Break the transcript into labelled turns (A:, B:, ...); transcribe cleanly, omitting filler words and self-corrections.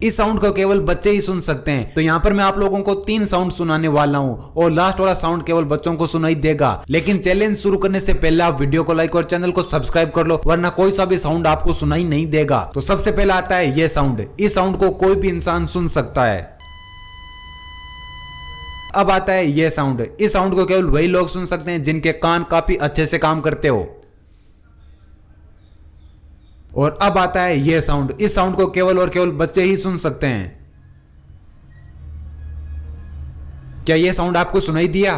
A: इस साउंड को केवल बच्चे ही सुन सकते हैं। तो यहाँ पर मैं आप लोगों को 3 साउंड सुनाने वाला हूँ और लास्ट वाला साउंड केवल बच्चों को सुनाई देगा। लेकिन चैलेंज शुरू करने से पहले आप वीडियो को लाइक और चैनल को सब्सक्राइब कर लो, वरना कोई सा भी साउंड आपको सुनाई नहीं देगा। तो सबसे पहला आता है ये साउंड। इस साउंड को कोई भी इंसान सुन सकता है। अब आता है ये साउंड। इस साउंड को केवल वही लोग सुन सकते हैं जिनके कान काफी अच्छे से काम करते हो। और अब आता है ये साउंड। इस साउंड को केवल और केवल बच्चे ही सुन सकते हैं। क्या ये साउंड आपको सुनाई दिया?